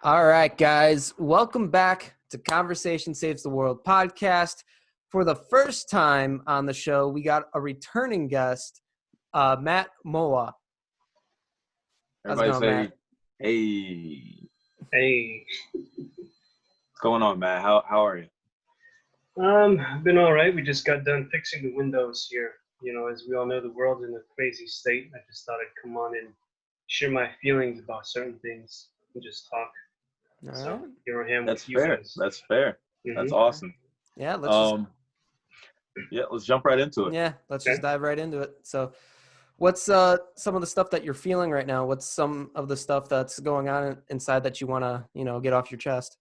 All right, guys. Welcome back to Conversation Saves the World podcast. For the first time on the show, we got a returning guest, Matt Moua. How's it Everybody going, say, Matt? hey, Hey, what's going on, Matt? How are you? I've been all right. We just got done fixing the windows here. You know, as we all know, the world's in a crazy state. I just thought I'd come on and share my feelings about certain things and just talk. All So right. here I am That's with you fair. guys. That's fair. That's Mhm. awesome. Yeah, let's Let's jump right into it. just Okay. dive right into it. So, what's some of the stuff that you're feeling right now? What's some of the stuff that's going on inside that you want to, get off your chest?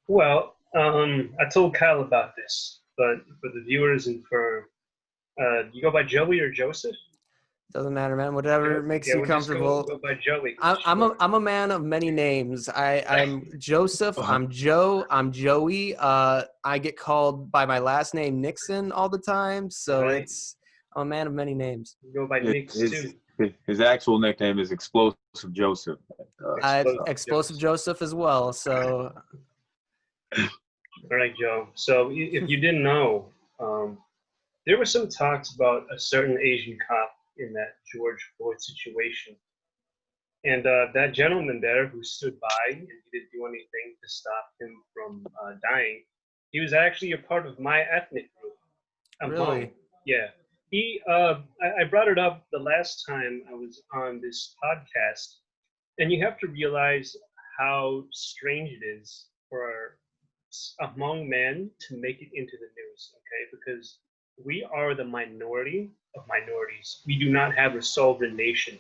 Well, I told Kyle about this, but for the viewers and for you go by Joey or Joseph? Doesn't matter, man. Whatever makes you We'll just comfortable. go by Joey. I'm a man of many names. I'm Joseph. I'm Joe. I'm Joey. I get called by my last name Nixon all the time, so Right. I'm a man of many names. Go by Nix His, too. his actual nickname is Explosive Joseph. Explosive Joseph as well. So All right, Joe. So if you didn't know, there were some talks about a certain Asian cop in that George Floyd situation. And that gentleman there who stood by and he didn't do anything to stop him from dying, he was actually a part of my ethnic group. really, Hmong. Yeah. I brought it up the last time I was on this podcast, and you have to realize how strange it is for a Hmong man to make it into the news, okay? Because we are the minority of minorities. We do not have a sovereign nation.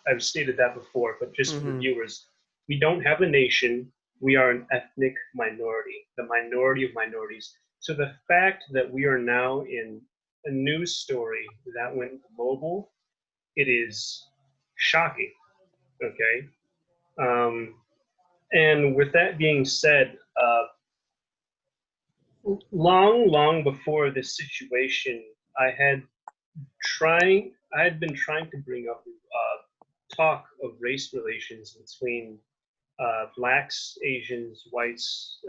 I've stated that before, but just for the viewers, we don't have a nation. We are an ethnic minority, the minority of minorities. So the fact that we are now in a news story that went global, it is shocking, okay? And with that being said, long before this situation, I had been trying to bring up talk of race relations between blacks, Asians, whites,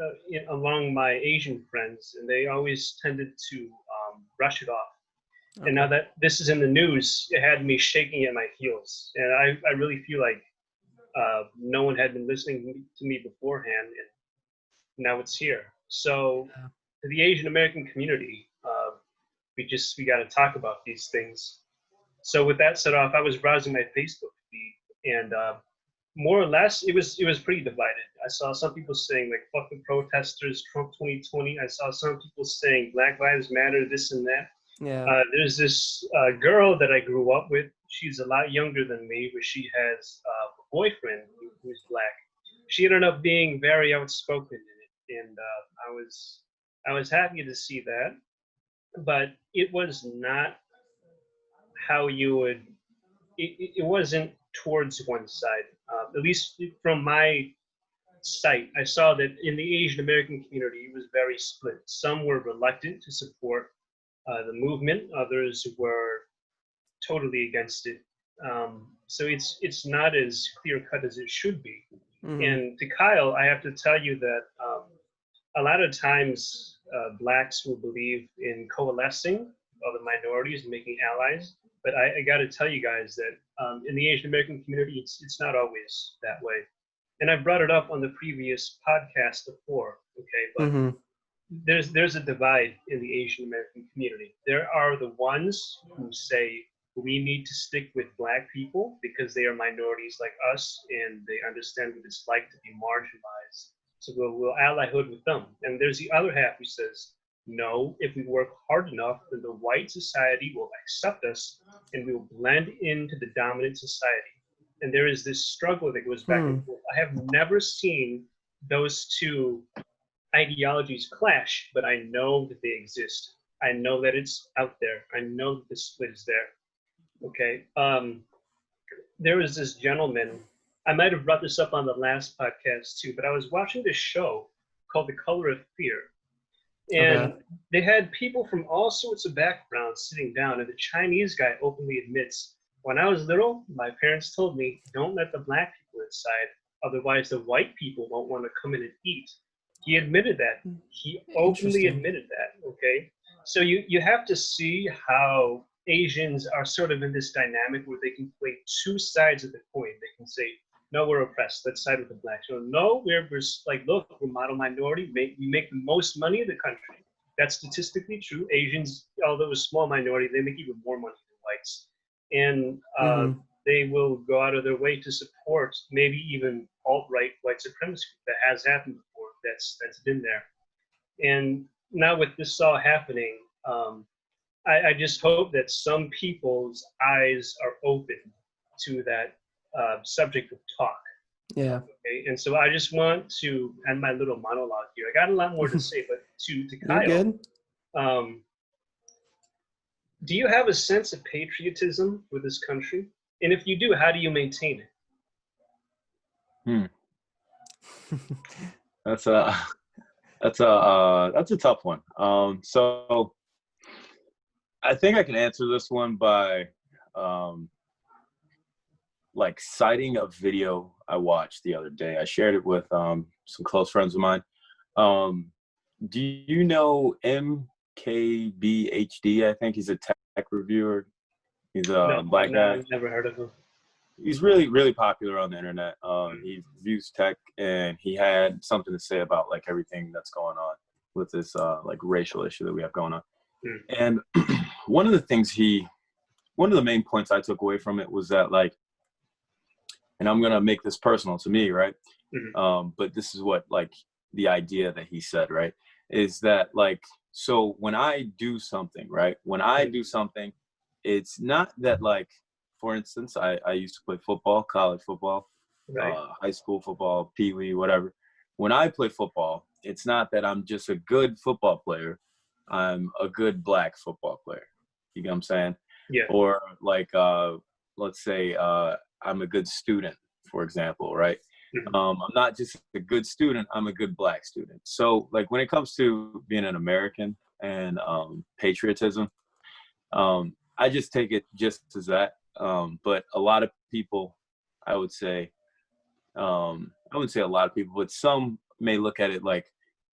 among my Asian friends, and they always tended to brush it off. Okay. And now that this is in the news, it had me shaking at my heels, and I really feel like no one had been listening to me beforehand, and now it's here. So to the Asian American community, we got to talk about these things. So with that set off, I was browsing my Facebook feed, and more or less, it was pretty divided. I saw some people saying like "fuck the protesters," Trump 2020. I saw some people saying Black Lives Matter, this and that. yeah, There's this girl that I grew up with. She's a lot younger than me, but she has a boyfriend who's black. She ended up being very outspoken in it, and I was happy to see that. But it was not how you would. It wasn't towards one side. At least from my sight, I saw that in the Asian American community, it was very split. Some were reluctant to support the movement. Others were totally against it. So it's not as clear cut as it should be. And to Kyle, I have to tell you that a lot of times blacks will believe in coalescing other minorities and making allies. But I got to tell you guys that in the Asian American community, it's not always that way. And I brought it up on the previous podcast before, okay? But there's a divide in the Asian American community. There are the ones who say we need to stick with black people because they are minorities like us and they understand what it's like to be marginalized. So we'll allyhood with them. And there's the other half who says, no, if we work hard enough, then the white society will accept us and we will blend into the dominant society. And there is this struggle that goes back and forth. I have never seen those two ideologies clash, but I know that they exist. I know that it's out there. I know that the split is there. Okay. There was this gentleman. I might have brought this up on the last podcast too, but I was watching this show called The Color of Fear. And they had people from all sorts of backgrounds sitting down, and the Chinese guy openly admits, when I was little, my parents told me, don't let the black people inside. Otherwise, the white people won't want to come in and eat. He admitted that. He openly Interesting. admitted that. Okay, so you have to see how Asians are sort of in this dynamic where they can play two sides of the coin. They can say, no, we're oppressed. Let's side with the blacks. So, no, we're like, look, we're model minority. We make the most money in the country. That's statistically true. Asians, although a small minority, they make even more money than whites. And they will go out of their way to support maybe even alt-right white supremacy. That has happened before. That's been there. And now with this all happening, I just hope that some people's eyes are open to that subject of talk. Yeah. Okay? And so I just want to end my little monologue here. I got a lot more to say, but to Kyle, You're good. Do you have a sense of patriotism with this country? And if you do, how do you maintain it? That's a tough one. So I think I can answer this one by like citing a video I watched the other day. I shared it with some close friends of mine. Do you know MKBHD? I think he's a tech reviewer. He's a black guy. I've never heard of him. He's really, really popular on the internet. He reviews tech, and he had something to say about like everything that's going on with this like racial issue that we have going on. And one of the main points I took away from it was that like, and I'm gonna make this personal to me, right? But this is what like the idea that he said, right, is that like, so when I do something, right, it's not that like, for instance, I used to play football, college football, high school football, pee-wee, whatever. When I play football, it's not that I'm just a good football player. I'm a good black football player. You get what I'm saying? Yeah. Or like, let's say I'm a good student, for example, right? I'm not just a good student, I'm a good black student. So like when it comes to being an American and patriotism, I just take it just as that. But a lot of people, I would say, I wouldn't say a lot of people, but some may look at it like,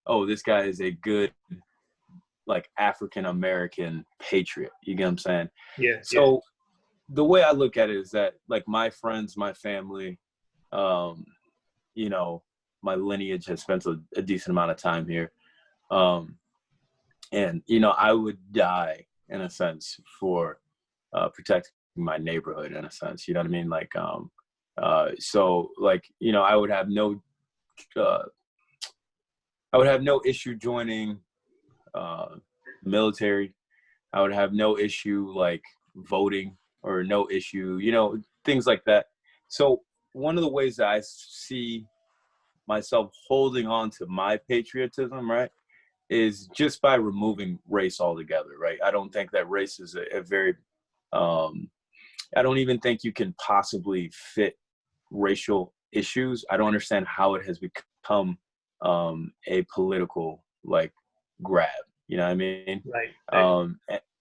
oh, this guy is a good, like, African-American patriot. You get what I'm saying? Yeah. So the way I look at it is that, like, my friends, my family, you know, my lineage has spent a decent amount of time here. And, you know, I would die, in a sense, for protecting my neighborhood, in a sense. You know what I mean? Like, so, like, you know, I would have no issue joining military. I would have no issue, like, voting, or no issue, you know, things like that. So one of the ways that I see myself holding on to my patriotism, right, is just by removing race altogether, right? I don't think that race is a very, I don't even think you can possibly fit racial issues. I don't understand how it has become a political, like, grab, you know what I mean? Right.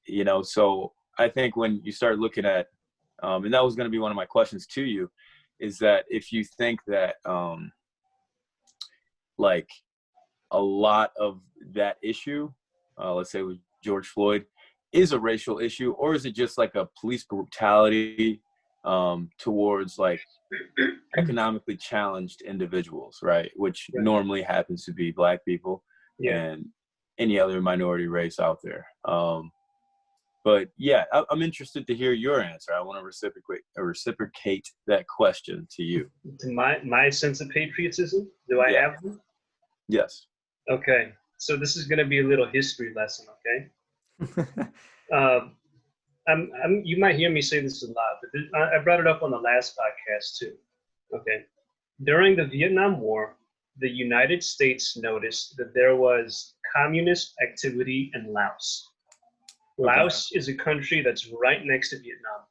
You know, so I think when you start looking at, and that was going to be one of my questions to you, is that if you think that, like, a lot of that issue, let's say with George Floyd, is a racial issue, or is it just like a police brutality towards, like, economically challenged individuals, right? Which normally happens to be black people and any other minority race out there. But yeah, I'm interested to hear your answer. I want to reciprocate that question to you. To my sense of patriotism, do I have one? Yes. Okay, so this is going to be a little history lesson, okay? You might hear me say this a lot, but I brought it up on the last podcast too. Okay, during the Vietnam War, the United States noticed that there was communist activity in Laos. Laos is a country that's right next to Vietnam.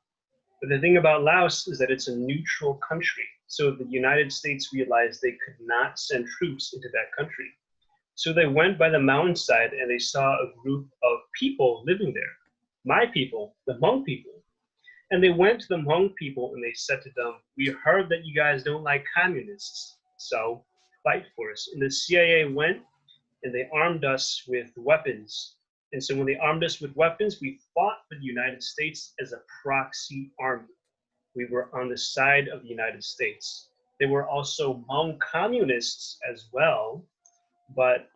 But the thing about Laos is that it's a neutral country. So the United States realized they could not send troops into that country. So they went by the mountainside and they saw a group of people living there. My people, the Hmong people. And they went to the Hmong people and they said to them, "We heard that you guys don't like communists, so fight for us." And the CIA went and they armed us with weapons. And so when they armed us with weapons, we fought for the United States as a proxy army. We were on the side of the United States. There were also Hmong communists as well, but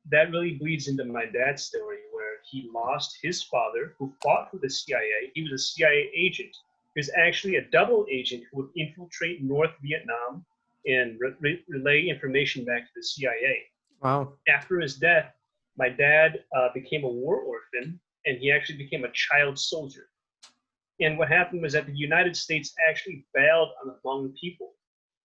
that really bleeds into my dad's story, where he lost his father, who fought for the CIA. He was a CIA agent. He was actually a double agent who would infiltrate North Vietnam and relay information back to the CIA. Wow. After his death, my dad became a war orphan, and he actually became a child soldier. And what happened was that the United States actually bailed on the Hmong people.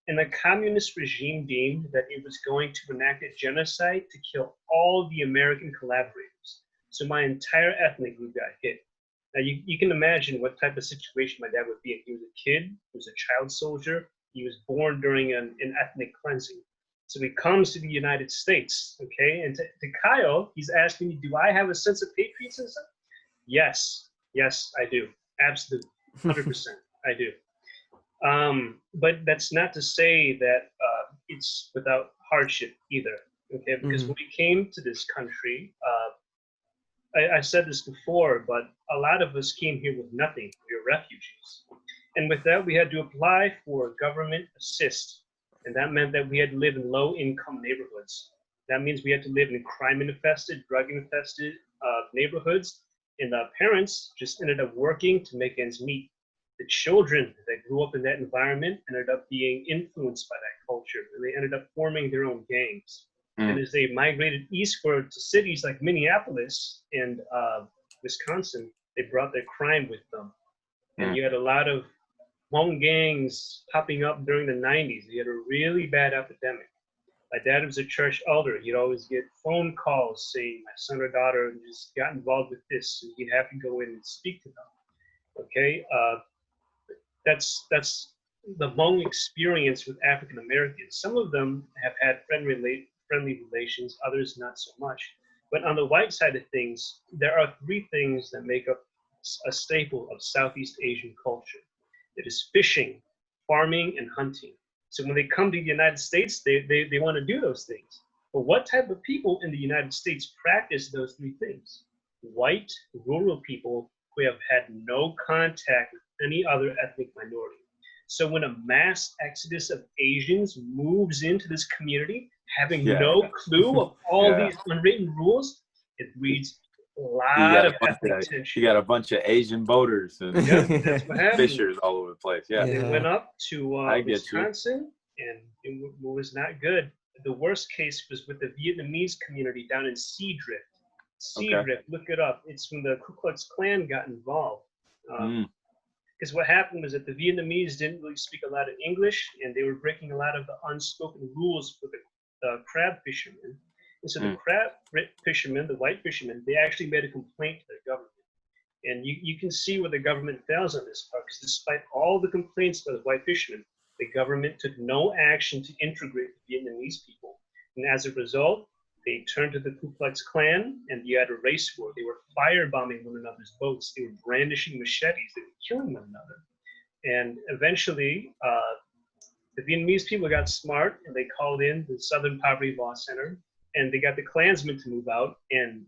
And the communist regime deemed that it was going to enact a genocide to kill all the American collaborators. So my entire ethnic group got hit. Now you can imagine what type of situation my dad would be in. He was a kid, he was a child soldier, he was born during an ethnic cleansing. So he comes to the United States, okay? And to Kyle, he's asking me, do I have a sense of patriotism? Yes, I do. Absolutely, 100%, I do. But that's not to say that it's without hardship either, okay? Because when we came to this country, I said this before, but a lot of us came here with nothing. We were refugees. And with that, we had to apply for government assist. And that meant that we had to live in low-income neighborhoods. That means we had to live in crime-infested, drug-infested neighborhoods. And the parents just ended up working to make ends meet. The children that grew up in that environment ended up being influenced by that culture, and they ended up forming their own gangs. And as they migrated eastward to cities like Minneapolis and Wisconsin, they brought their crime with them. And you had a lot of Hmong gangs popping up during the 90s. You had a really bad epidemic. My dad was a church elder. He'd always get phone calls saying my son or daughter just got involved with this, and he'd have to go in and speak to them. Okay, that's the Hmong experience with African Americans. Some of them have had friendly relations, others not so much. But on the white side of things, there are three things that make up a staple of Southeast Asian culture. It is fishing, farming, and hunting. So when they come to the United States, they want to do those things. But what type of people in the United States practice those three things? White, rural people who have had no contact with any other ethnic minority. So when a mass exodus of Asians moves into this community, having no clue of all these unwritten rules, it breeds a lot of ethnic tension. You got a bunch of Asian boaters and that's what happened. fishers all over the place. They went up to Wisconsin, and it was not good. The worst case was with the Vietnamese community down in Seadrift. Seadrift, look it up. It's when the Ku Klux Klan got involved. Because what happened was that the Vietnamese didn't really speak a lot of English, and they were breaking a lot of the unspoken rules for the crab fishermen. And so the crab fishermen, the white fishermen, they actually made a complaint to their government. And you can see where the government fails on this part, because despite all the complaints by the white fishermen, the government took no action to integrate the Vietnamese people. And as a result, they turned to the Ku Klux Klan, and you had a race war. They were firebombing one another's boats. They were brandishing machetes. They were killing one another. And eventually, the Vietnamese people got smart, and they called in the Southern Poverty Law Center, and they got the Klansmen to move out, and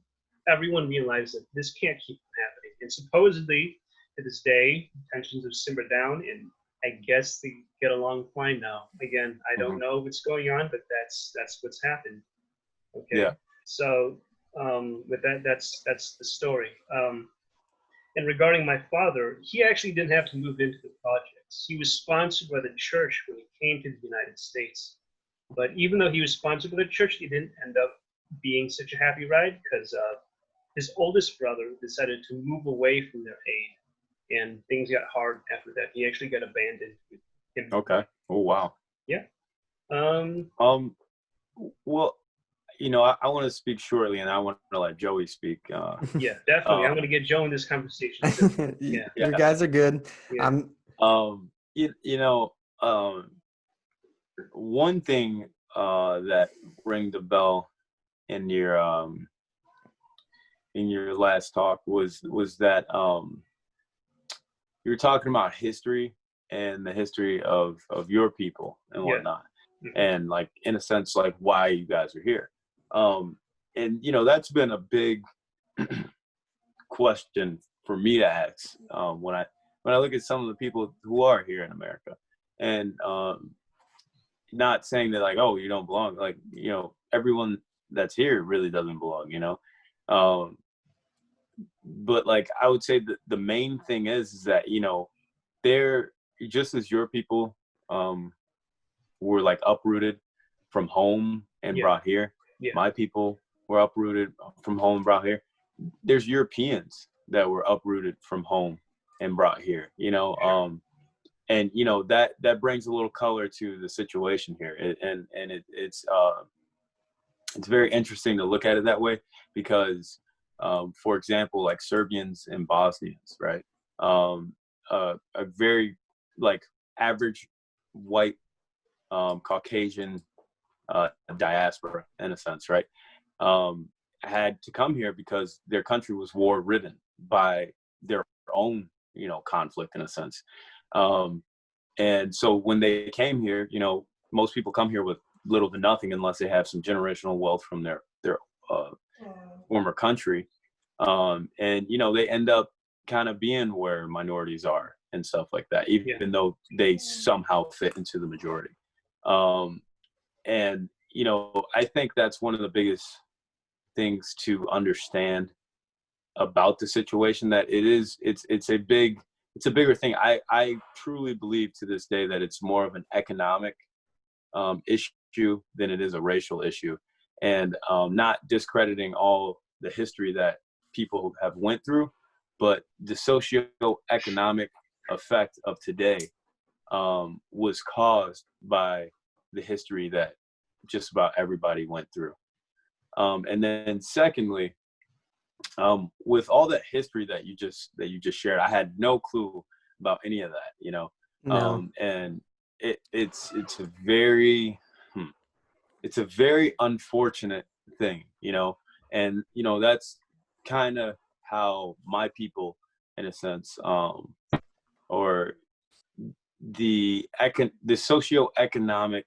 everyone realized that this can't keep happening. And supposedly, to this day, tensions have simmered down, and I guess they get along fine now. Again, I don't know what's going on, but that's what's happened. Okay. Yeah. So with that's the story. And regarding my father, he actually didn't have to move into the projects. He was sponsored by the church when he came to the United States. But even though he was sponsored by the church, he didn't end up being such a happy ride, because his oldest brother decided to move away from their aid, and things got hard after that. He actually got abandoned with him. Okay. Oh wow. Yeah. Well, you know, I want to speak shortly, and I want to let Joey speak. Yeah, definitely. I'm going to get Joe in this conversation. Yeah. You guys are good. Yeah. You know, one thing that rang the bell in your last talk was that you're talking about history and the history of your people and Yeah. whatnot, Mhm. and like in a sense like why you guys are here. And you know, that's been a big question for me to ask when I look at some of the people who are here in America, and not saying that like, oh, you don't belong, like, you know, everyone that's here really doesn't belong, you know. um, but like I would say that the main thing is that, you know, they're just as your people were like uprooted from home and Yeah. brought here. Yeah. My people were uprooted from home and brought here. There's Europeans that were uprooted from home and brought here, you know. And you know, that brings a little color to the situation here. It's very interesting to look at it that way, because for example, like Serbians and Bosnians, right? A very like average white Caucasian diaspora in a sense, right? Had to come here because their country was war ridden by their own, you know, conflict in a sense. And so when they came here, you know, most people come here with little to nothing unless they have some generational wealth from their former country. And you know, they end up kind of being where minorities are and stuff like that, even though they somehow fit into the majority. And you know, I think that's one of the biggest things to understand about the situation, that it's a bigger thing. I truly believe to this day that it's more of an economic issue than it is a racial issue. And not discrediting all the history that people have went through, but the socioeconomic effect of today was caused by the history that just about everybody went through. And then secondly, with all that history that you just shared, I had no clue about any of that, you know. No. And it's a very it's a very unfortunate thing, you know. And you know, that's kind of how my people, in a sense, or the socioeconomic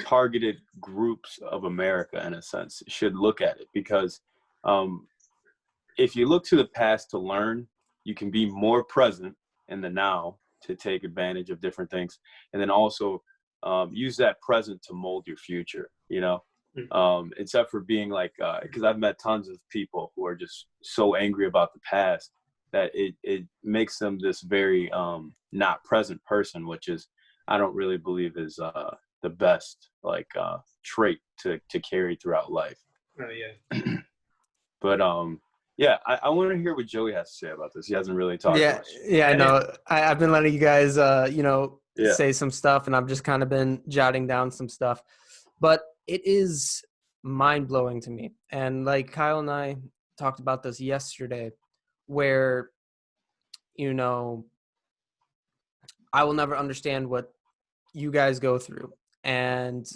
targeted groups of America, in a sense, should look at it. Because if you look to the past to learn, you can be more present in the now to take advantage of different things, and then also use that present to mold your future, you know. Except for being like, because I've met tons of people who are just so angry about the past that it makes them this very not present person, which is, I don't really believe is the best like trait to carry throughout life. Oh yeah. But yeah, I want to hear what Joey has to say about this. He hasn't really talked much. Yeah, I know. I've been letting you guys, you know, Yeah. say some stuff, and I've just kind of been jotting down some stuff. But it is mind-blowing to me. And like Kyle and I talked about this yesterday, where, you know, I will never understand what you guys go through. And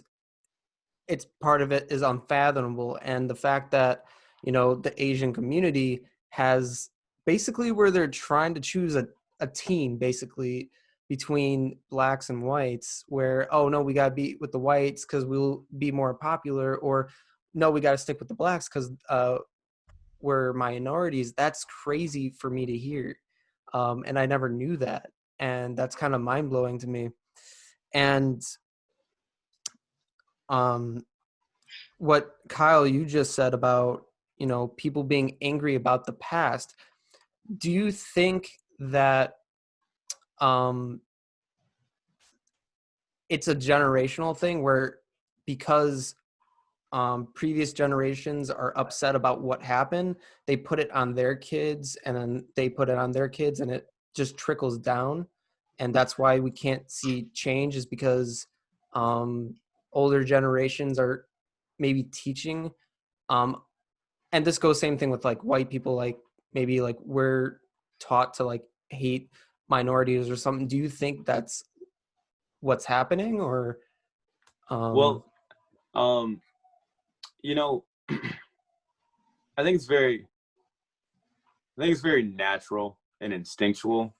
it's part of it is unfathomable. And the fact that, you know, the Asian community has basically where they're trying to choose a team basically between blacks and whites, where, oh no, we got to be with the whites because we'll be more popular, or no, we got to stick with the blacks because we're minorities. That's crazy for me to hear. And I never knew that. And that's kind of mind blowing to me. And what Kyle, you just said about, you know, people being angry about the past. Do you think that it's a generational thing where because previous generations are upset about what happened, they put it on their kids, and then they put it on their kids, and it just trickles down? And that's why we can't see change, is because older generations are maybe teaching. And this goes same thing with like white people, like maybe like we're taught to like hate minorities or something. Do you think that's what's happening? Or Well, you know, I think it's very I think it's very natural and instinctual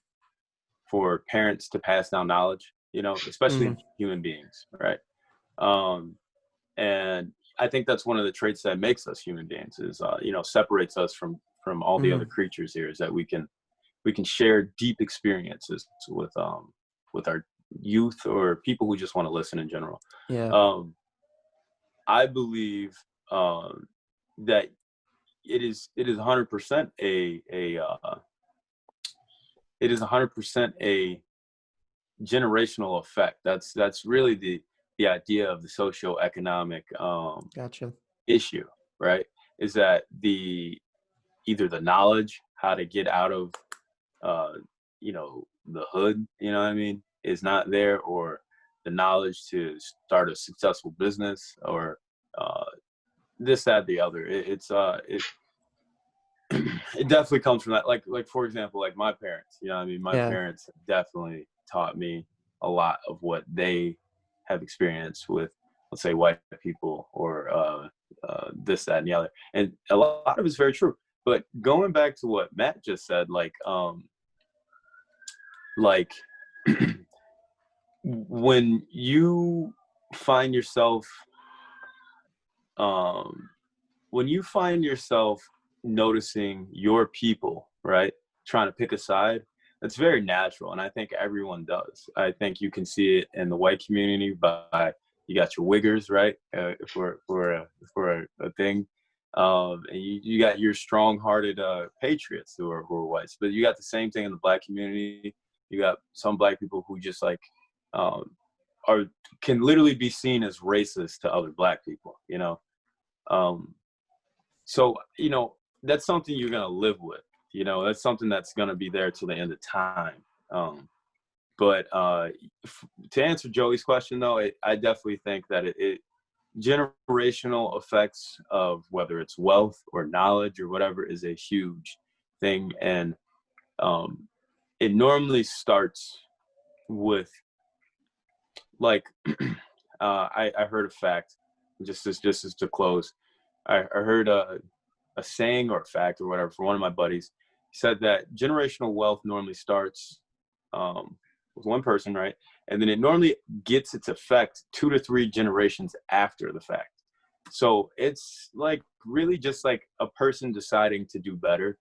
for parents to pass down knowledge, especially in human beings, right? And I think that's one of the traits that makes us human beings is, separates us from all the other creatures here, is that we can share deep experiences with our youth or people who just want to listen in general. Yeah. I believe that it is 100% it is 100% a generational effect. That's really the idea of the socioeconomic Gotcha. issue, right? Is that either the knowledge how to get out of the hood, you know what I mean, is not there, or the knowledge to start a successful business, or this, that, the other. It definitely comes from that. Like for example, like my parents, my parents definitely taught me a lot of what they have experienced with, let's say, white people, or this, that, and the other. And a lot of it's very true. But going back to what Matt just said, when you find yourself noticing your people, right, trying to pick a side, that's very natural, and I think everyone does. I think you can see it in the white community by, you got your wiggers, right, for a thing, and you got your strong-hearted patriots who are whites, but you got the same thing in the black community. You got some black people who just can literally be seen as racist to other black people, so that's something you're gonna live with. That's something that's gonna be there till the end of time. But to answer Joey's question, though, I definitely think that it generational effects of whether it's wealth or knowledge or whatever is a huge thing, and it normally starts with I heard a fact, just as to close. I heard a saying or a fact or whatever from one of my buddies. He said that generational wealth normally starts with one person, right? And then it normally gets its effect 2 to 3 generations after the fact. So it's really just a person deciding to do better,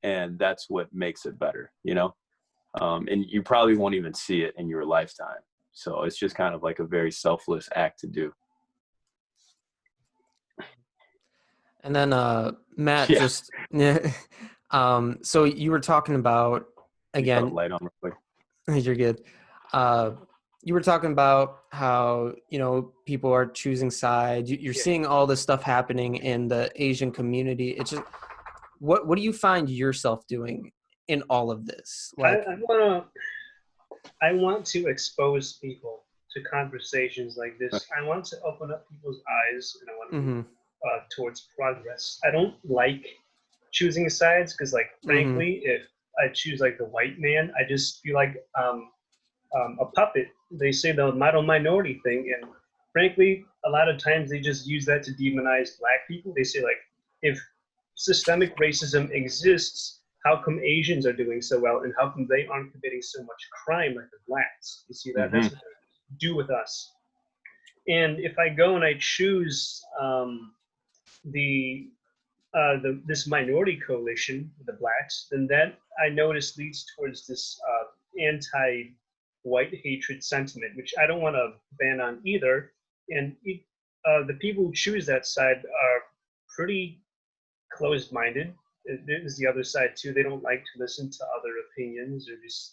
and that's what makes it better, and you probably won't even see it in your lifetime. So it's just kind of a very selfless act to do. And then Matt, just so you were talking about, again, light on real quick. You're good. You were talking about how people are choosing sides. You're seeing all this stuff happening in the Asian community. It's just, what do you find yourself doing in all of this? I want to expose people to conversations like this. I want to open up people's eyes, and I want to move towards progress. I don't like choosing sides because, frankly, if I choose the white man, I just feel like a puppet. They say the model minority thing, and frankly, a lot of times they just use that to demonize black people. They say if systemic racism exists, how come Asians are doing so well, and how come they aren't committing so much crime like the blacks? You see that? That's what they do with us. And if I go and I choose this minority coalition, the blacks, then that I notice leads towards this anti-white hatred sentiment, which I don't want to ban on either. And the people who choose that side are pretty closed-minded. There's the other side too. They don't like to listen to other opinions, or just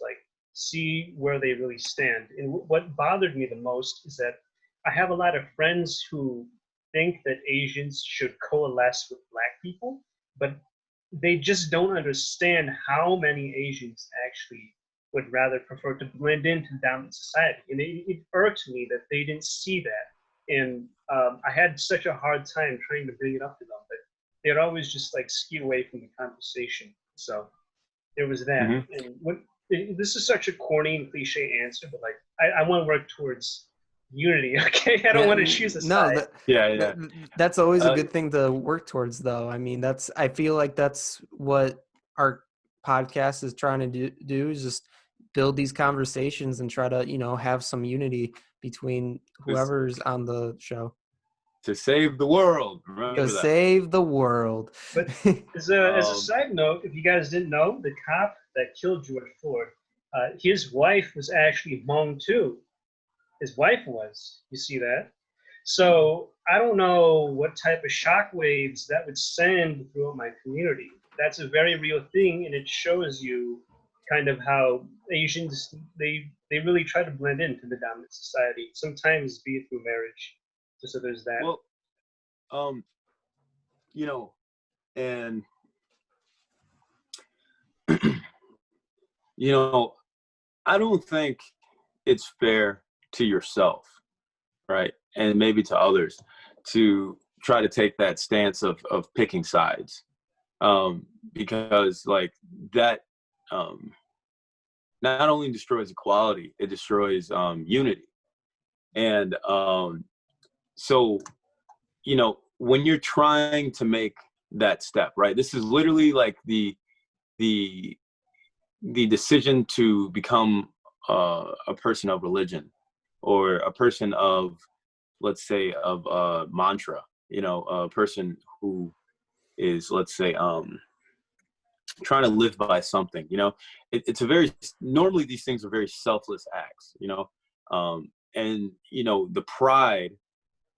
see where they really stand. And what bothered me the most is that I have a lot of friends who think that Asians should coalesce with black people, but they just don't understand how many Asians actually would rather prefer to blend into dominant society. And it irked me that they didn't see that. And I had such a hard time trying to bring it up to them, but they'd always just skew away from the conversation. So there was that. And this is such a corny and cliche answer, but I want to work towards unity. Okay, I don't want to choose a side. That's always a good thing to work towards, though. I mean, I feel like that's what our podcast is trying to do is just build these conversations and try to, have some unity between whoever's on the show. To save the world. Remember Go that. save the world. But as a side note, if you guys didn't know, the cop that killed George Floyd, his wife was actually Hmong too. His wife was. You see that? So I don't know what type of shockwaves that would send throughout my community. That's a very real thing, and it shows you kind of how Asians they really try to blend into the dominant society. Sometimes be it through marriage. So there's that. Well, and I don't think it's fair to yourself, right, and maybe to others, to try to take that stance of picking sides, because like that not only destroys equality, it destroys unity. And so when you're trying to make that step, right, this is literally like the decision to become a person of religion, or a person of, let's say, of mantra, a person who is, let's say, trying to live by something. It's a very, normally these things are very selfless acts, and the pride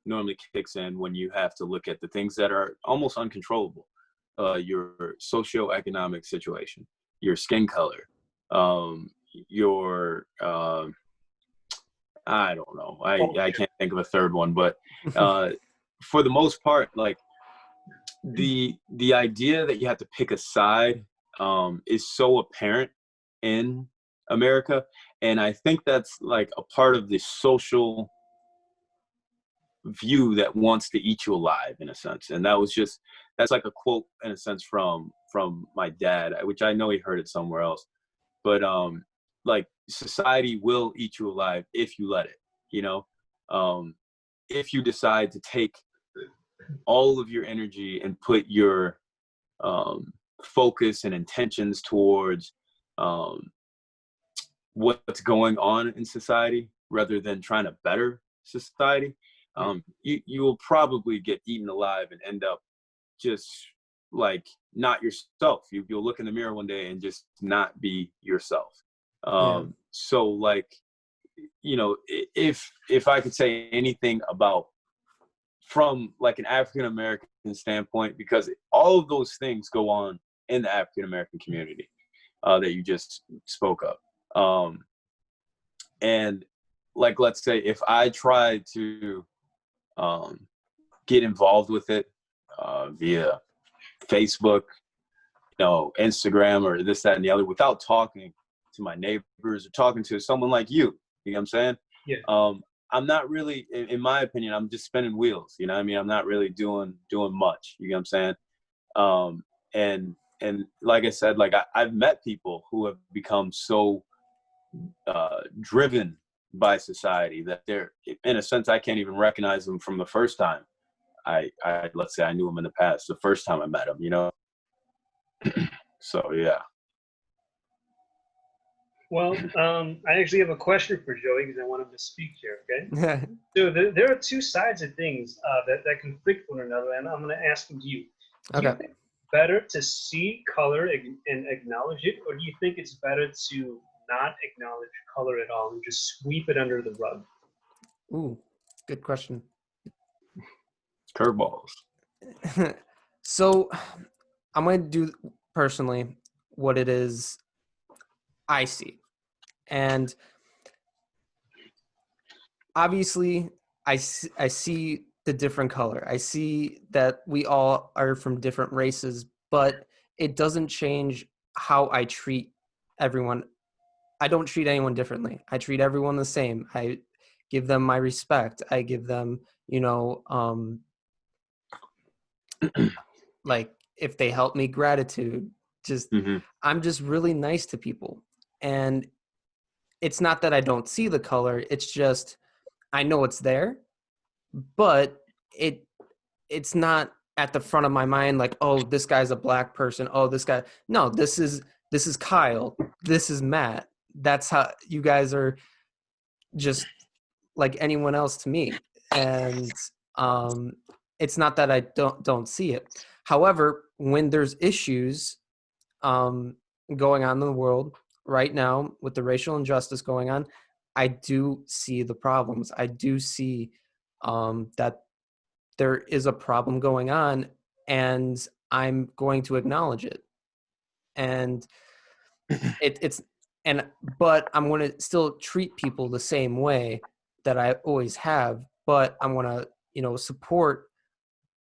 normally kicks in when you have to look at the things that are almost uncontrollable. Your socioeconomic situation, your skin color, your I don't know, I can't think of a third one, but for the most part, like the idea that you have to pick a side is so apparent in America, and I think that's like a part of the social view that wants to eat you alive, in a sense. And that's like a quote, in a sense, from my dad, which I know he heard it somewhere else, but like, society will eat you alive if you let it. If you decide to take all of your energy and put your focus and intentions towards what's going on in society, rather than trying to better society, you will probably get eaten alive and end up just like not yourself. You'll look in the mirror one day and just not be yourself. So like, if I could say anything about, from like an African American standpoint, because all of those things go on in the African American community that you just spoke of, and like, let's say if I tried to get involved with it via Facebook, Instagram, or this, that, and the other, without talking to my neighbors or talking to someone like you know what I'm saying? Yeah. I'm not really, in my opinion, I'm just spinning wheels. You know what I mean? I'm not really doing much. You know what I'm saying? And like I said, like I've met people who have become so driven by society that they're, in a sense, I can't even recognize them from the first time I let's say I knew them in the past, the first time I met them, So yeah. Well, I actually have a question for Joey because I want him to speak here. Okay. So there are two sides of things that conflict one another, and I'm going to ask them to you. Do you think it's better to see color and acknowledge it, or do you think it's better to not acknowledge color at all and just sweep it under the rug? Ooh, good question. Curveballs. So I'm going to do personally what it is I see. And obviously I see the different color. I see that we all are from different races, but it doesn't change how I treat everyone. I don't treat anyone differently. I treat everyone the same. I give them my respect. I give them, like, if they help me, gratitude. Just I'm just really nice to people. And it's not that I don't see the color, it's just I know it's there, but it's not at the front of my mind, like, oh, this guy's a black person. Oh, this guy. No, this is Kyle. This is Matt. That's how you guys are, just like anyone else to me. And it's not that I don't see it. However, when there's issues going on in the world right now with the racial injustice going on, I do see the problems. I do see that there is a problem going on, and I'm going to acknowledge it. And it's and but I'm going to still treat people the same way that I always have. But I'm going to, support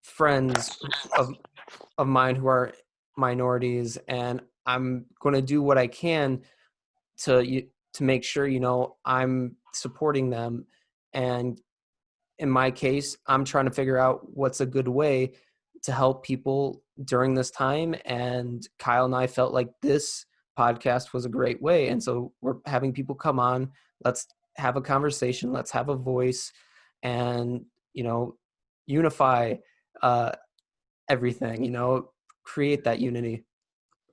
friends of mine who are minorities, and I'm going to do what I can to make sure, I'm supporting them. And in my case, I'm trying to figure out what's a good way to help people during this time. And Kyle and I felt like this podcast was a great way. And so we're having people come on. Let's have a conversation. Let's have a voice, and, unify everything, create that unity.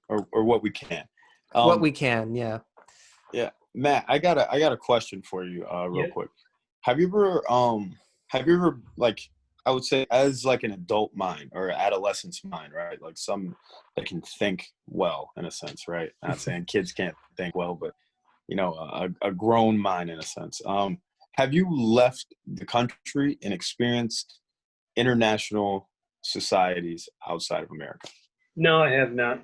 Or what we can. What we can, yeah. Yeah. Matt, I got a question for you real quick. Have you ever like, I would say as like an adult mind or adolescent's mind, right? Like some that can think well in a sense, right? Not saying kids can't think well, but a grown mind in a sense. Have you left the country and experienced international societies outside of America? No, I have not.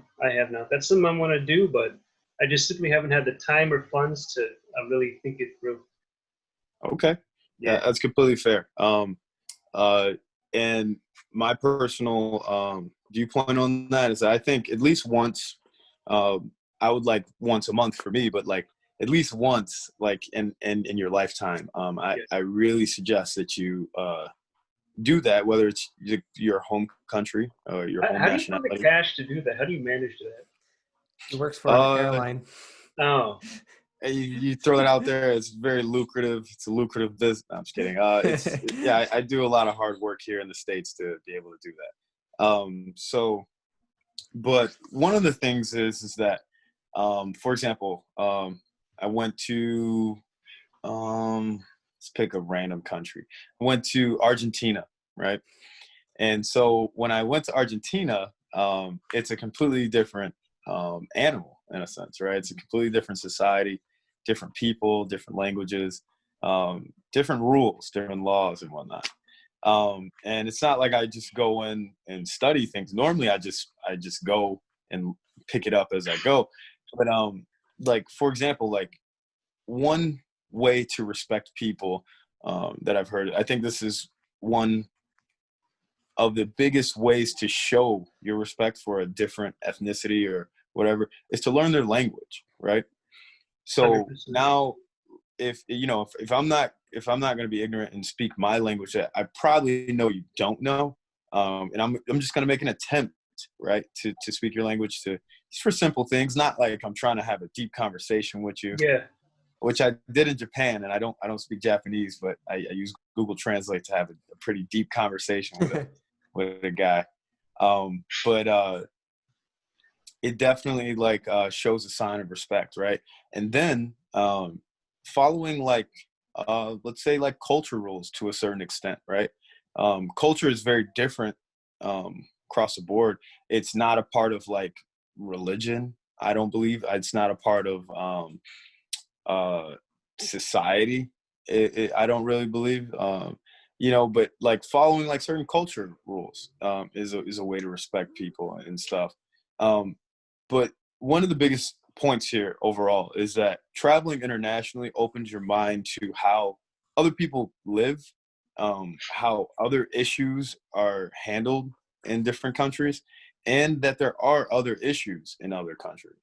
That's something I want to do, but I just simply haven't had the time or funds to really think it through. Okay. Yeah, that's completely fair. And my personal viewpoint on that is that I think at least once, I would like once a month for me, but like at least once, like in your lifetime, I really suggest that you do that, whether it's your home country or your home nationality. How do you find the cash to do that? How do you manage that? He works for an airline. Oh. You throw that out there. It's very lucrative. It's a lucrative business. No, I'm just kidding. I do a lot of hard work here in the States to be able to do that. But one of the things is that, for example, I went to, let's pick a random country. I went to Argentina, right? And so when I went to Argentina, it's a completely different animal in a sense, right? It's a completely different society, different people, different languages, different rules, different laws and whatnot. And it's not like I just go in and study things. Normally I just go and pick it up as I go. But like, for example, like one way to respect people that I've heard, I think this is one of the biggest ways to show your respect for a different ethnicity or whatever, is to learn their language, right? So 100%. Now, if I'm not going to be ignorant and speak my language that I probably know you don't know, and I'm just going to make an attempt, right, to speak your language, just for simple things, not like I'm trying to have a deep conversation with you. Yeah. Which I did in Japan, and I don't speak Japanese, but I use Google Translate to have a pretty deep conversation with a guy. But it definitely like shows a sign of respect, right? And then following like let's say like culture rules to a certain extent, right? Culture is very different across the board. It's not a part of like religion, I don't believe. It's not a part of society. I don't really believe. But like following like certain culture rules is a way to respect people and stuff. But one of the biggest points here overall is that traveling internationally opens your mind to how other people live, how other issues are handled in different countries, and that there are other issues in other countries.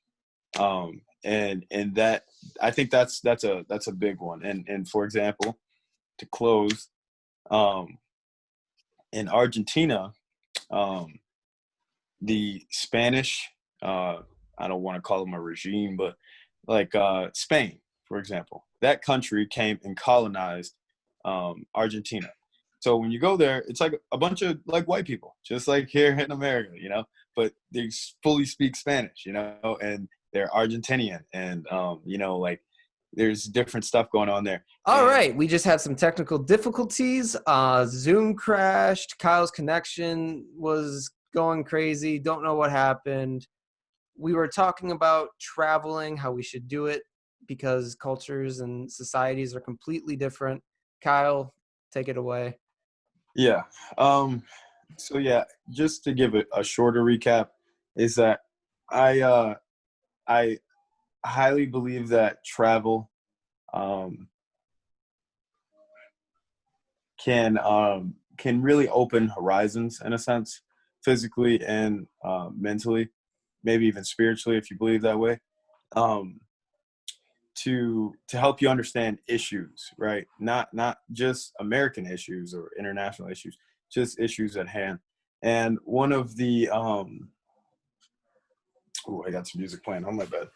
And that, I think that's a big one. And for example, to close, in Argentina, the Spanish, I don't want to call them a regime, but like Spain, for example, that country came and colonized Argentina. So when you go there, it's like a bunch of like white people, just like here in America, you know, but they fully speak Spanish, you know, and they're Argentinian, and you know, like there's different stuff going on there. All right, we just had some technical difficulties. Zoom crashed. Kyle's connection was going crazy. Don't know what happened. We were talking about traveling, how we should do it because cultures and societies are completely different. Kyle, take it away. Yeah. So yeah, just to give a shorter recap, is that I highly believe that travel can really open horizons in a sense, physically and mentally, maybe even spiritually if you believe that way. Um, to help you understand issues, right? Not just American issues or international issues, just issues at hand. And one of the I got some music playing on my bed.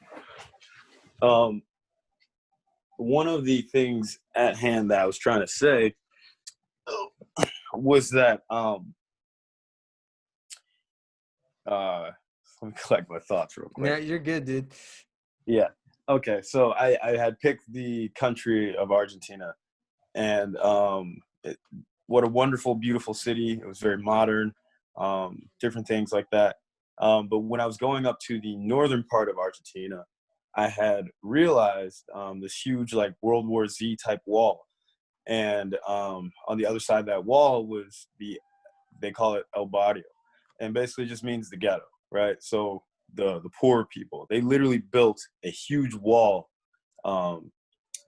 One of the things at hand that I was trying to say was that let me collect my thoughts real quick. Yeah, you're good, dude. Yeah. Okay. So I had picked the country of Argentina, and what a wonderful, beautiful city. It was very modern, different things like that. But when I was going up to the northern part of Argentina, I had realized this huge, like World War Z type wall, and on the other side of that wall was they call it El Barrio, and basically just means the ghetto, right? So the poor people, they literally built a huge wall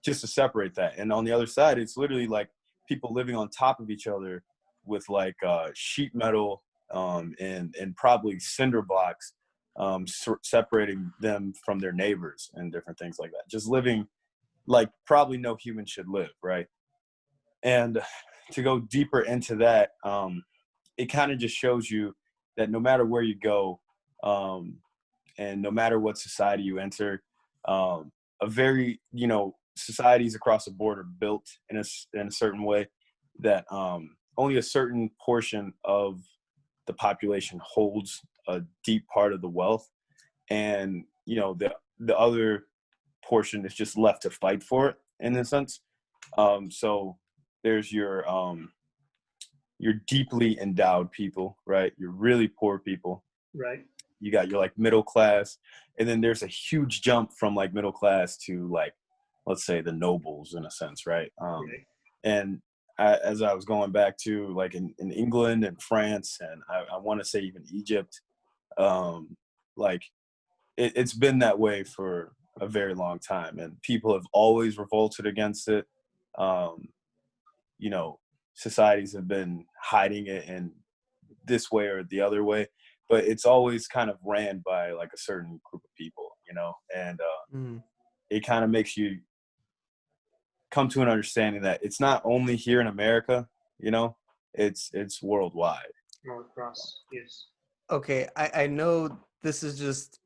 just to separate that. And on the other side, it's literally like people living on top of each other with like sheet metal and probably cinder blocks separating them from their neighbors and different things like that. Just living like probably no human should live, right? And to go deeper into that, it kind of just shows you that no matter where you go, and no matter what society you enter, a very, you know, societies across the board are built in a certain way that only a certain portion of the population holds a deep part of the wealth, and you know the other portion is just left to fight for it in a sense. So there's your deeply endowed people, right? Your really poor people. Right. You got your like middle class, and then there's a huge jump from like middle class to like, let's say, the nobles in a sense, right? Right. And as I was going back to like in England and France, and I want to say even Egypt, like it's been that way for a very long time, and people have always revolted against it. You know, societies have been hiding it in this way or the other way, but it's always kind of ran by like a certain group of people, you know, and it kind of makes you come to an understanding that it's not only here in America, you know, it's worldwide. All across. Yes. Okay, I know this is just.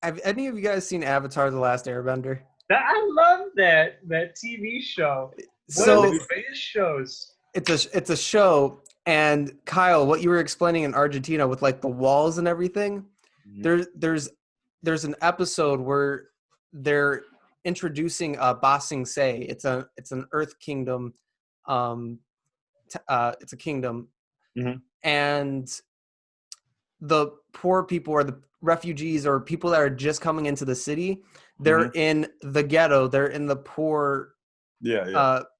Have any of you guys seen Avatar: The Last Airbender? I love that TV show. One So of the greatest shows. it's a show, and Kyle, what you were explaining in Argentina with like the walls and everything, there's an episode where they're introducing Ba Sing Se. It's an Earth kingdom, it's a kingdom, and the poor people or the refugees or people that are just coming into the city, they're in the ghetto, they're in the poor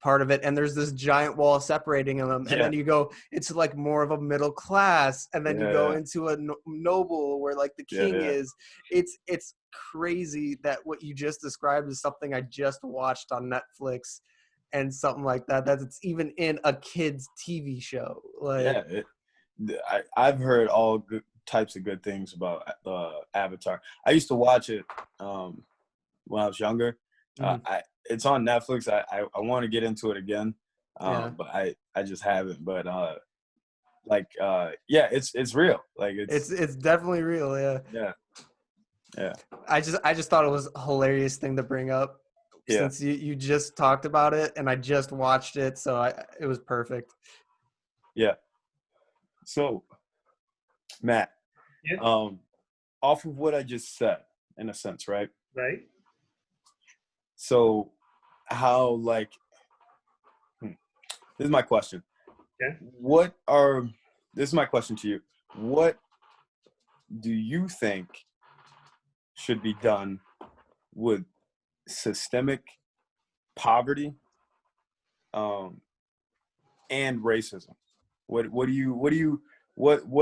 part of it, and there's this giant wall separating them, and then you go, it's like more of a middle class, and then you go into a noble where like the king is. It's crazy that what you just described is something I just watched on Netflix, and something like that it's even in a kids TV show. Like I've heard all good types of good things about Avatar. I used to watch it when I was younger. It's on Netflix. I want to get into it again, but I just haven't. But it's real. Like it's definitely real. Yeah. I just thought it was a hilarious thing to bring up since you just talked about it, and I just watched it, so it was perfect. Yeah. So, Matt, Yeah. off of what I just said, in a sense, right? Right. So, how like this is my question. Okay. This is my question to you. What do you think should be done with systemic poverty and racism? What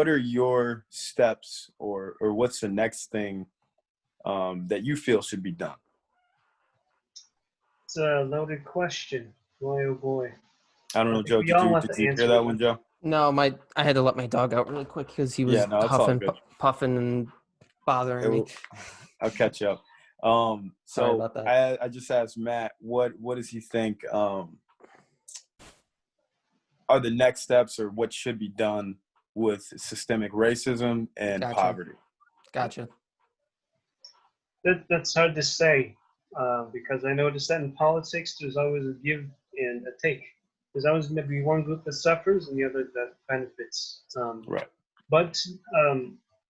are your steps or what's the next thing that you feel should be done? It's a loaded question. Boy, oh boy. I don't I know, think Joe. we all want Did the you hear answer. that one, Joe? No, I had to let my dog out really quick because he was Yeah, no, it's all good. puffing and bothering me. I'll catch you up. Sorry So about that. I just asked Matt, what does he think are the next steps or what should be done with systemic racism and Gotcha. poverty? Gotcha. That's hard to say because I noticed that in politics, there's always a give and a take. There's always going to be one group that suffers and the other that benefits. Right. But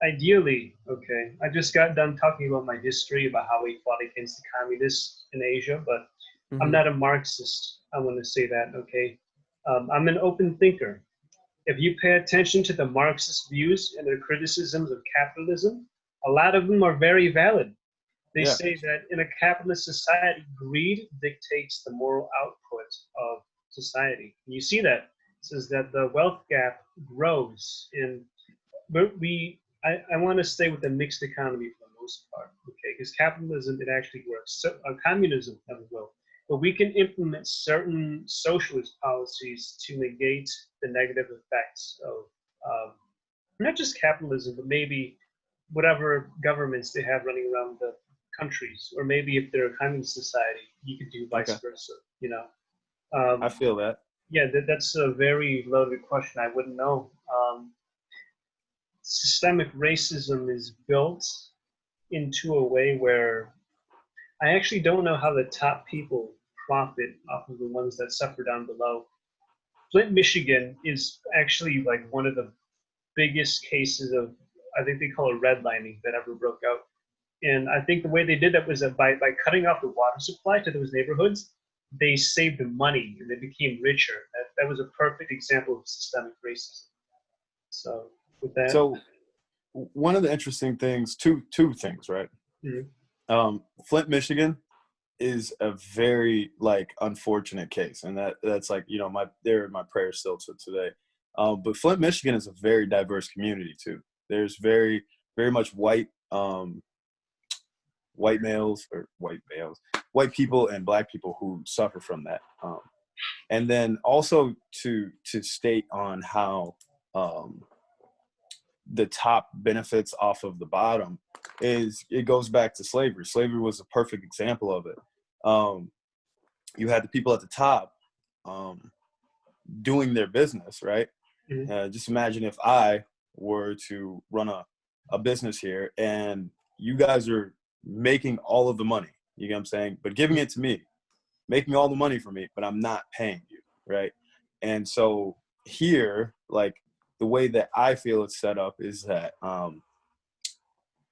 ideally, okay, I just got done talking about my history about how we fought against the communists in Asia, but I'm not a Marxist. I want to say that, okay? I'm an open thinker. If you pay attention to the Marxist views and their criticisms of capitalism, a lot of them are very valid. They say that in a capitalist society, greed dictates the moral output of society. And you see that. It says that the wealth gap grows. I want to stay with the mixed economy for the most part, okay? Because capitalism, it actually works. So, communism never will. But we can implement certain socialist policies to negate the negative effects of not just capitalism, but maybe whatever governments they have running around the countries, or maybe if they're a communist society, you could do vice versa. You know, I feel that. Yeah, that's a very loaded question. I wouldn't know. Systemic racism is built into a way where I actually don't know how the top people profit off of the ones that suffer down below. Flint, Michigan is actually like one of the biggest cases of, I think they call it redlining, that ever broke out. And I think the way they did that was that by cutting off the water supply to those neighborhoods, they saved money and they became richer. That was a perfect example of systemic racism. So with that. So one of the interesting things, two things, right? Mm-hmm. Flint, Michigan is a very like unfortunate case. And that's like, you know, they're my prayers still to today. But Flint, Michigan is a very diverse community too. There's very, very much white people and black people who suffer from that. And then also to state on how the top benefits off of the bottom is it goes back to slavery. Slavery was a perfect example of it. You had the people at the top doing their business, right? Mm-hmm. Just imagine if I were to run a business here and you guys are making all of the money, you know what I'm saying? But giving it to me, making all the money for me, but I'm not paying you, right? And so here, like the way that I feel it's set up is that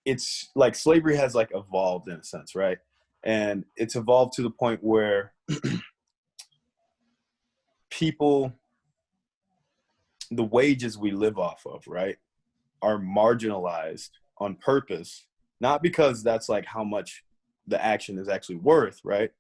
it's like slavery has like evolved in a sense, right? And it's evolved to the point where people, the wages we live off of, right, are marginalized on purpose, not because that's like how much the action is actually worth, right?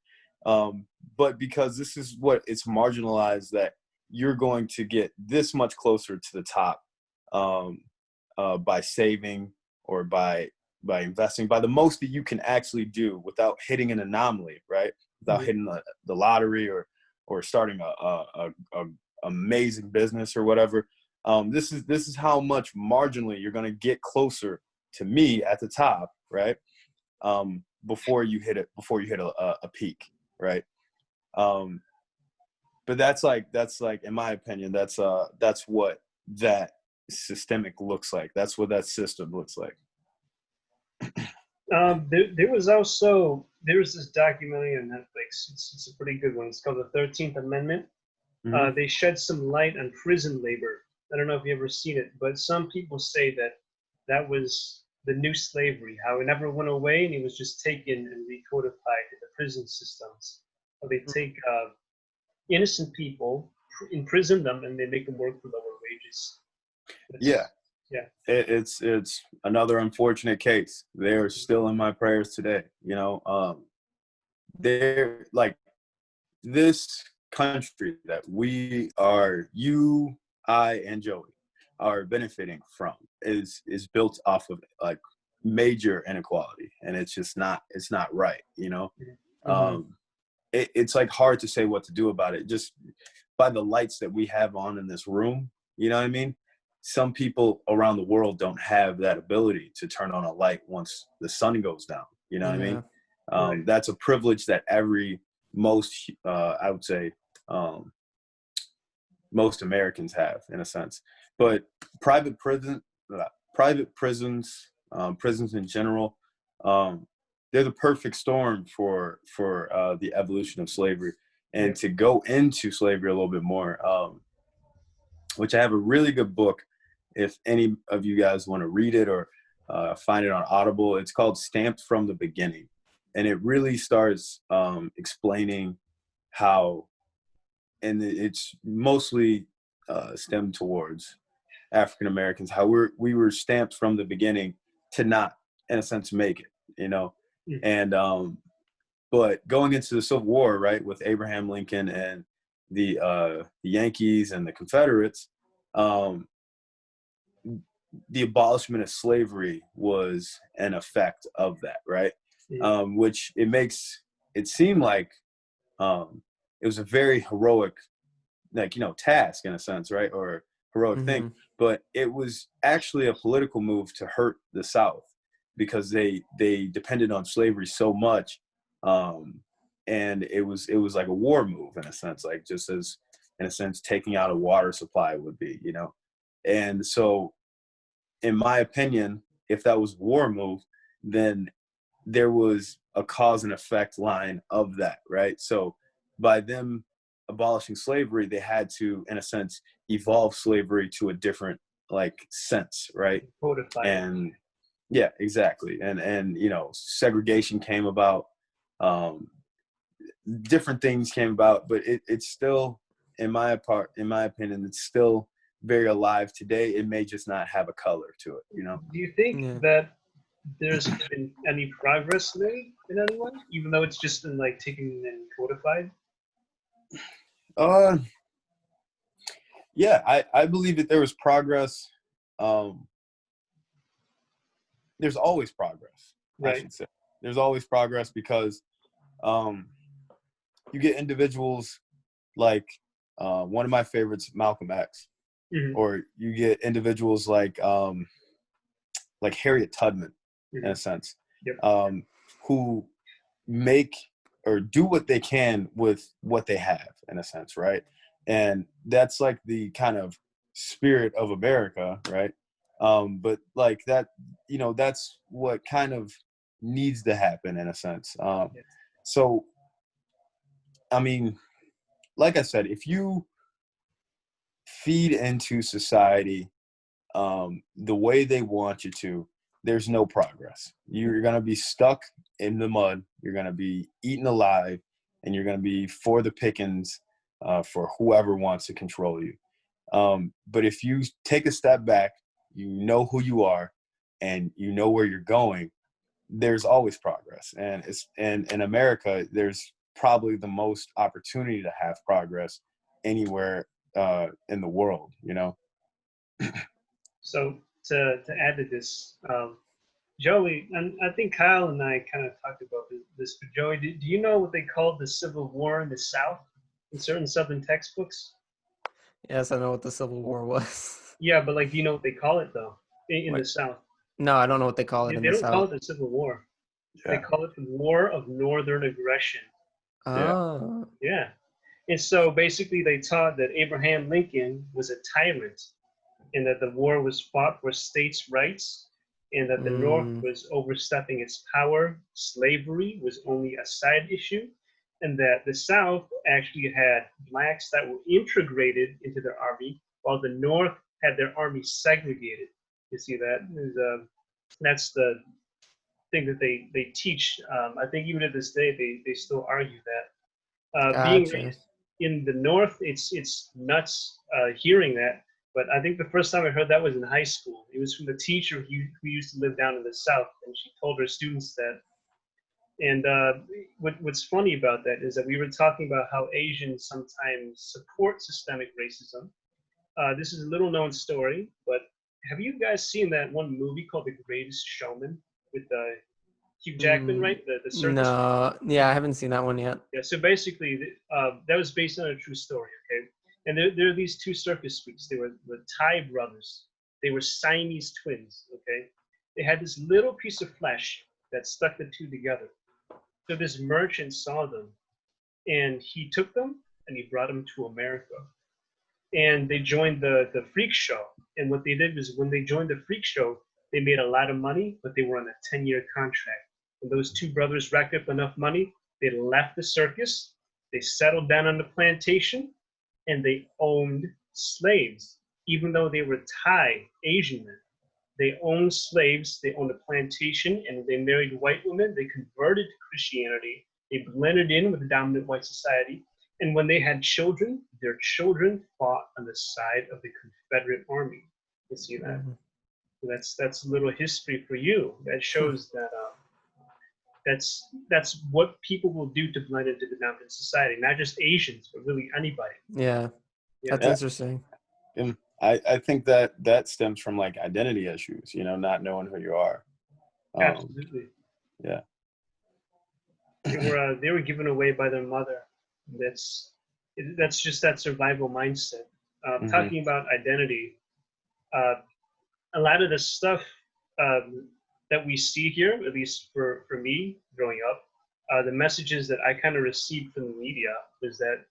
But because this is what it's marginalized, that you're going to get this much closer to the top by saving or by investing, by the most that you can actually do without hitting an anomaly, right? Without hitting the lottery or starting a amazing business or whatever. This is how much marginally you're going to get closer to me at the top, right? Before you hit a peak, right? But that's like in my opinion, that's what that systemic looks like. That's what that system looks like. There was this documentary on Netflix. It's a pretty good one. It's called The 13th Amendment. They shed some light on prison labor. I don't know if you've ever seen it, but some people say that that was the new slavery, how it never went away and it was just taken and recodified in the prison systems. How they take innocent people, imprison them, and they make them work for lower wages. Yeah. Yeah. It's another unfortunate case. They're still in my prayers today. You know, they're like, this country that we are, you, I, and Joey are benefiting from is built off of like major inequality, and it's just not, it's not right. You know, it's like hard to say what to do about it just by the lights that we have on in this room. You know what I mean? Some people around the world don't have that ability to turn on a light once the sun goes down. You know what I mean? Right. That's a privilege that most, I would say, most Americans have, in a sense. But private prisons, prisons in general, they're the perfect storm for the evolution of slavery. And to go into slavery a little bit more, which I have a really good book. If any of you guys want to read it or find it on Audible, it's called Stamped from the Beginning. And it really starts explaining how, and it's mostly stemmed towards African Americans, how we were stamped from the beginning to not, in a sense, make it, you know. And but going into the Civil War, right, with Abraham Lincoln and the Yankees and the Confederates, the abolishment of slavery was an effect of that, right? Which it makes it seem like it was a very heroic, like, you know, task in a sense, right? Or heroic thing. But it was actually a political move to hurt the South because they depended on slavery so much. And it was like a war move in a sense, like just as, in a sense, taking out a water supply would be, you know? And so, in my opinion, if that was a war move, then there was a cause and effect line of that, right? So by them abolishing slavery, they had to, in a sense, evolve slavery to a different like sense, right? And yeah, exactly. And you know, segregation came about, different things came about, but it's still, in my opinion, it's still very alive today. It may just not have a color to it, you know. Do you think that there's been any progress made in any way, even though it's just been like taken and codified? Yeah, I believe that there was progress. There's always progress, right. I should say. There's always progress because you get individuals like one of my favorites, Malcolm X, or you get individuals like Harriet Tubman, in a sense, who make or do what they can with what they have, in a sense, right? And that's like the kind of spirit of America, right? But like that, you know, that's what kind of needs to happen, in a sense. So, I mean, like I said, if you feed into society the way they want you to, there's no progress. You're going to be stuck in the mud. You're going to be eaten alive, and you're going to be for the pickings for whoever wants to control you. But if you take a step back, you know who you are, and you know where you're going, there's always progress. And in America, there's probably the most opportunity to have progress anywhere in the world, you know? So to add to this, Joey, and I think Kyle and I kind of talked about this, but Joey, do you know what they called the Civil War in the South in certain Southern textbooks? Yes, I know what the Civil War was. Yeah, but like, do you know what they call it though in the South? No, I don't know what they call it in the South. They don't call it the Civil War. Yeah. They call it the War of Northern Aggression. Oh. Yeah. And so basically they taught that Abraham Lincoln was a tyrant and that the war was fought for states' rights and that the North was overstepping its power. Slavery was only a side issue, and that the South actually had blacks that were integrated into their army, while the North had their army segregated. You see that? That's the thing that they teach. I think even to this day, they still argue that. Being Gotcha. raised in the North, it's nuts hearing that. But I think the first time I heard that was in high school. It was from the teacher who used to live down in the South, and she told her students that. And what's funny about that is that we were talking about how Asians sometimes support systemic racism. This is a little known story, but have you guys seen that one movie called The Greatest Showman with Hugh Jackman, right? The circus. No, yeah, I haven't seen that one yet. Yeah, so basically, that was based on a true story, okay? And there are these two circus freaks. They were the Thai brothers. They were Siamese twins, okay? They had this little piece of flesh that stuck the two together. So this merchant saw them, and he took them and he brought them to America. And they joined the freak show. And what they did was when they joined the freak show, they made a lot of money, but they were on a 10-year contract. When those two brothers racked up enough money, they left the circus, they settled down on the plantation, and they owned slaves, even though they were Thai Asian men. They owned slaves, they owned a plantation, and they married white women. They converted to Christianity. They blended in with the dominant white society. And when they had children, their children fought on the side of the Confederate Army. You see that? Mm-hmm. That's a little history for you. That shows that that's what people will do to blend into the dominant society. Not just Asians, but really anybody. Yeah, that's interesting. And I think that stems from like identity issues, not knowing who you are. Absolutely. Yeah. They were given away by their mother. That's just that survival mindset. Talking about identity, a lot of the stuff that we see here, at least for me growing up, the messages that I kind of received from the media was that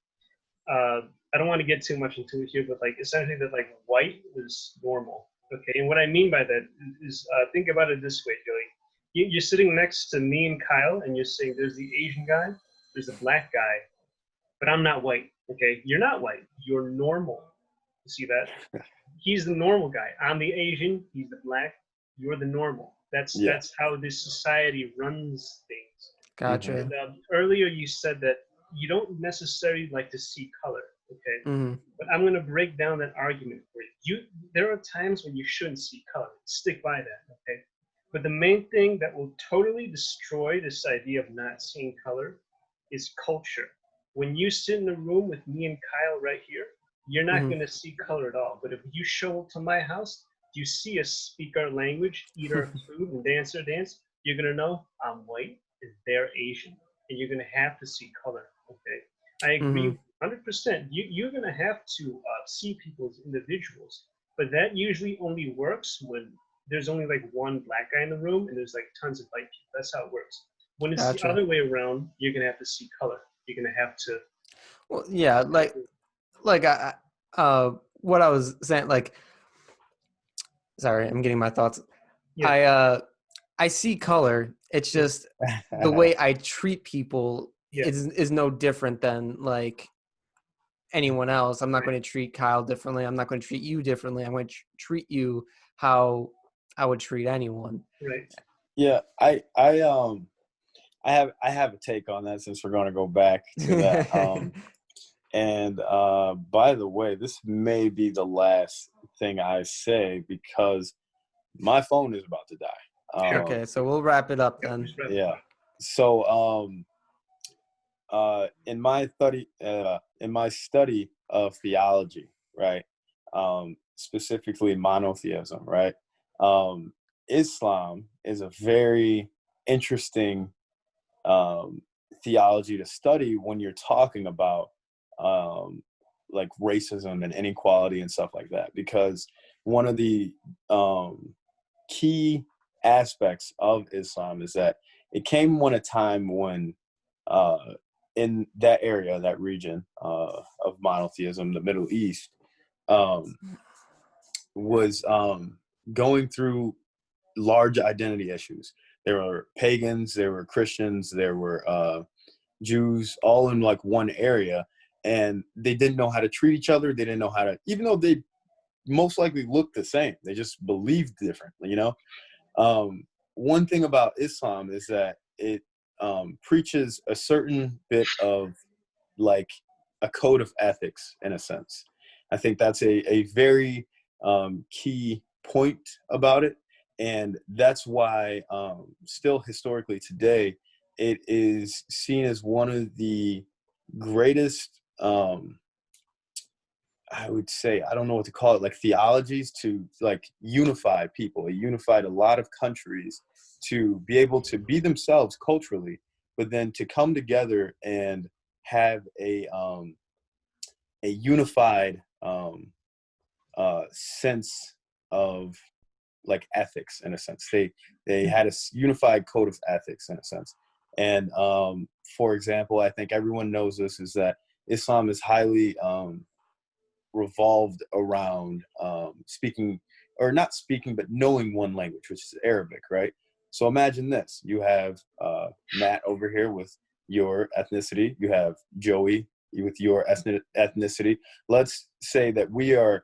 I don't want to get too much into it here, but like essentially that like white was normal. Okay, and what I mean by that is think about it this way, Joey. You're sitting next to me and Kyle, and you're saying there's the Asian guy, there's the black guy, but I'm not white. Okay, you're not white. You're normal. You see that? He's the normal guy. I'm the Asian. He's the black. You're the normal. That's how this society runs things. Gotcha. And earlier you said that you don't necessarily like to see color. Okay, but I'm going to break down that argument for you. There are times when you shouldn't see color. Stick by that. Okay, but the main thing that will totally destroy this idea of not seeing color is culture. When you sit in a room with me and Kyle right here, you're not going to see color at all. But if you show up to my house, you see us speak our language, eat our food, and dance our dance, you're going to know I'm white and they're Asian. And you're going to have to see color. Okay, I agree 100%. You're going to have to see people as individuals. But that usually only works when there's only like one black guy in the room and there's like tons of white people. That's how it works. When it's the other way around, you're going to have to see color. You're going to have to. Well, yeah, like what I was saying, like, sorry, I'm getting my thoughts. Yeah. I see color. It's just the way I treat people is no different than like anyone else. I'm not going to treat Kyle differently. I'm not going to treat you differently. I'm going to treat you how I would treat anyone. Right. Yeah, I have a take on that since we're going to go back to that. And by the way, this may be the last thing I say because my phone is about to die. Okay, so we'll wrap it up then. Yeah. So in my study of theology, right, specifically monotheism, right, Islam is a very interesting theology to study when you're talking about like racism and inequality and stuff like that, because one of the key aspects of Islam is that it came when a time when in that area, that region of monotheism, the Middle East, was going through large identity issues. There were pagans, there were Christians, there were Jews, all in like one area, and they didn't know how to treat each other. They didn't know how to, even though they most likely looked the same, they just believed differently, you know? One thing about Islam is that it preaches a certain bit of like a code of ethics in a sense. I think that's a very key point about it. And that's why still historically today, it is seen as one of the greatest, I would say, I don't know what to call it, like theologies to like unify people. It unified a lot of countries to be able to be themselves culturally, but then to come together and have a unified sense of like ethics in a sense. They had a unified code of ethics in a sense. And for example, I think everyone knows this, is that Islam is highly revolved around speaking, or not speaking, but knowing one language, which is Arabic, right? So imagine this. You have Matt over here with your ethnicity. You have Joey with your ethnicity. Let's say that we are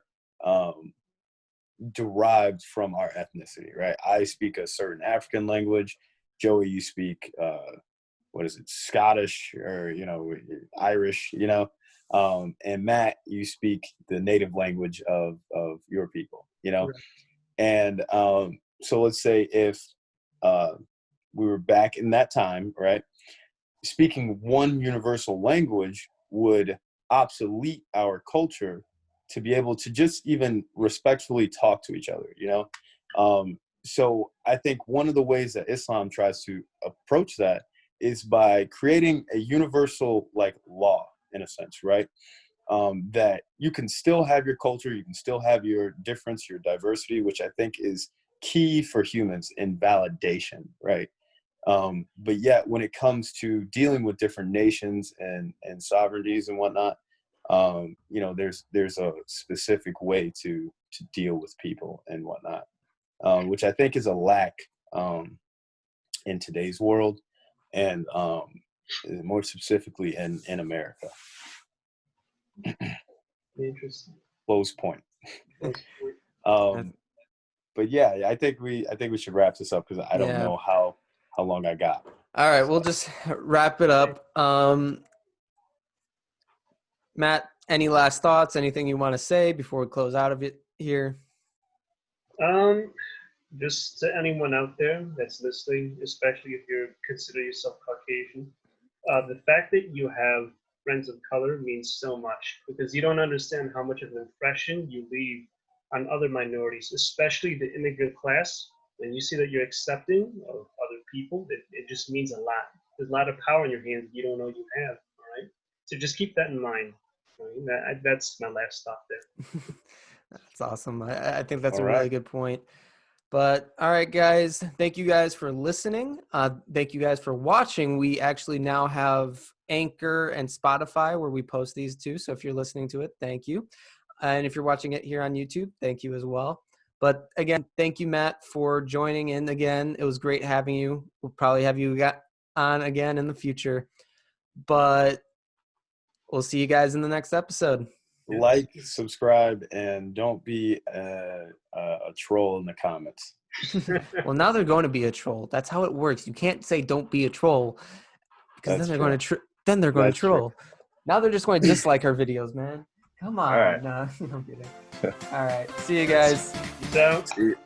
derived from our ethnicity, right? I speak a certain African language. Joey, you speak, what is it, Scottish, or, you know, Irish, you know? And Matt, you speak the native language of your people, you know? Right. And so let's say if we were back in that time, right? Speaking one universal language would obsolete our culture to be able to just even respectfully talk to each other, you know? So I think one of the ways that Islam tries to approach that is by creating a universal like law, in a sense, right? That you can still have your culture, you can still have your difference, your diversity, which I think is key for humans in validation, right? But yet when it comes to dealing with different nations and sovereignties and whatnot, you know, there's a specific way to deal with people and whatnot, which I think is a lack in today's world, and more specifically in America. Interesting. Close point. But yeah, I think we should wrap this up, because I don't know how long I got. All right, we'll just wrap it up. Matt, any last thoughts? Anything you want to say before we close out of it here? Just to anyone out there that's listening, especially if you consider yourself Caucasian, the fact that you have friends of color means so much, because you don't understand how much of an impression you leave on other minorities, especially the immigrant class. When you see that you're accepting of other people, it just means a lot. There's a lot of power in your hands you don't know you have, all right? So just keep that in mind. Right? That's my last thought there. That's awesome. I think that's really good point. But all right, guys, thank you guys for listening. Thank you guys for watching. We actually now have Anchor and Spotify where we post these too. So if you're listening to it, thank you. And if you're watching it here on YouTube, thank you as well. But again, thank you, Matt, for joining in again. It was great having you. We'll probably have you on again in the future. But we'll see you guys in the next episode. Like, subscribe, and don't be a troll in the comments. Well, now they're going to be a troll. That's how it works. You can't say don't be a troll, because then they're going to troll. Now they're just going to dislike our videos, man. Come on. All right. No, I'm kidding. All right. See you guys. Peace out. See you.